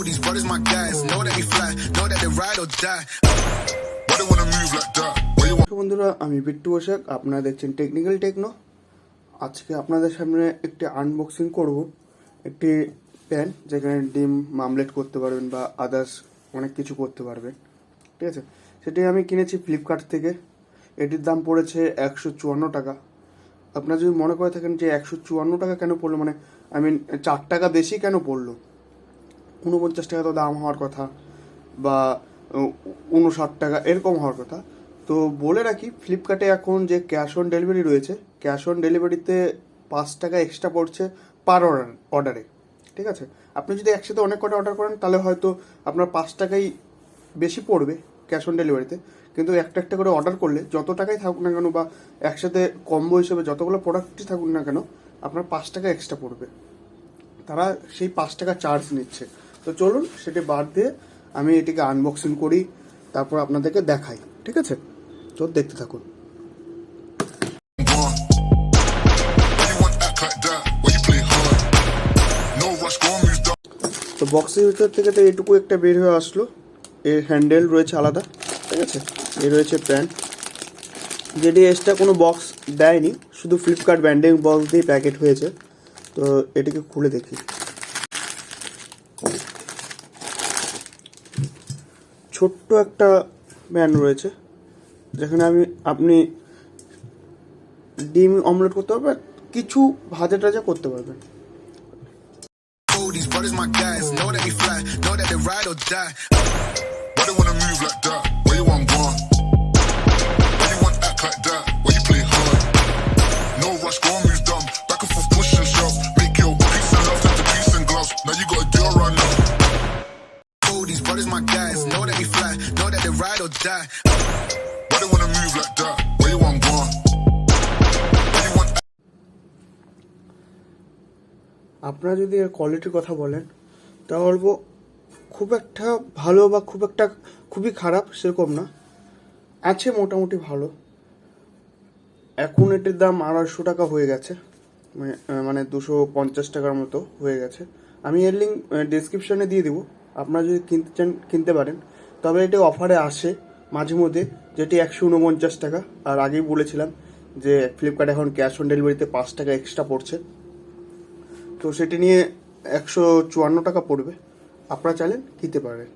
These brothers my guys, know that we fly, know that they ride or die. Why they wanna move like that? বন্ধুরা, আমি বিট্টু বসাক, আপনারা দেখছেন technical techno. আজকে আপনাদের সামনে একটি আনবক্সিং করব একটি প্যান, যেখানে ডিম মামলেট করতে পারবেন বা আদার্স অনেক কিছু করতে পারবেন। ঠিক আছে, সেটি আমি কিনেছি ফ্লিপকার্ট থেকে। এটির দাম পড়েছে 154 টাকা। আপনারা যদি মনে করে থাকেন যে 154 টাকা কেন পড়লো, মানে আই মিন 4 টাকা বেশি কেন পড়লো, 49 টাকা তো দাম হওয়ার কথা বা 59 টাকা এরকম হওয়ার কথা। তো বলে রাখি, ফ্লিপকার্টে এখন যে ক্যাশ অন ডেলিভারি রয়েছে, ক্যাশ অন ডেলিভারিতে 5 টাকা এক্সট্রা পড়ছে পার অর্ডারে। ঠিক আছে, আপনি যদি একসাথে অনেক কটা অর্ডার করেন তাহলে হয়তো আপনার 5 টাকাই বেশি পড়বে ক্যাশ অন ডেলিভারিতে, কিন্তু একটা একটা করে অর্ডার করলে যত টাকাই থাকুক না কেন বা একসাথে কম্বো হিসেবে যতগুলো প্রোডাক্টই থাকুক না কেন, আপনার 5 টাকা এক্সট্রা পড়বে। তারা সেই 5 টাকা চার্জ নিচ্ছে। তো চলুন সেটি বাদ দিয়ে আমি এটিকে আনবক্সিং করি, তারপর আপনাদেরকে দেখাই। ঠিক আছে, তো দেখতে থাকুন। তো বক্সের ভিতর থেকে তো এইটুকু একটা বের হয়ে আসলো। এর হ্যান্ডেল রয়েছে আলাদা। ঠিক আছে, এ রয়েছে প্যান, যেটি এক্সট্রা কোনো বক্স দেয়নি, শুধু ফ্লিপকার্ট ব্র্যান্ডিং বক্স দিয়ে প্যাকেট হয়েছে। তো এটিকে খুলে দেখি। ছোট্ট একটা প্যান রয়েছে, যেখানে আপনি ডিম অমলেট করতে পারবেন, কিছু ভাজা টাজা করতে পারবেন। These brothers my guys, know that we fly, know that they ride or die. Why they wanna move like that? Where you want gone? Why you want act like that? Why you play hard? No rush, go and move dumb. Back and forth, push and shove. Make your peace and love into peace and gloves. Now you got a deal right now. These brothers my guys, know that we fly, know that they ride or die. Why they wanna move like that? Where you want gone? আপনারা যদি এর কোয়ালিটির কথা বলেন, তা বলবো খুব একটা ভালো বা খুবই খারাপ সেরকম না, আছে মোটামুটি ভালো। এখন এটির দাম 250 টাকা হয়ে গেছে, মানে 250 টাকার মতো হয়ে গেছে। আমি এর লিঙ্ক ডেসক্রিপশনে দিয়ে দিব, আপনারা যদি কিনতে চান কিনতে পারেন। তবে এটি অফারে আসে মাঝে মধ্যে, যেটি 149 টাকা। আর আগেই বলেছিলাম যে ফ্লিপকার্ট এখন ক্যাশ অন ডেলিভারিতে 5 টাকা এক্সট্রা পড়ছে, তো সেটি নিয়ে 154 টাকা পড়বে। আপনারা চাইলেন কিনতে পারেন।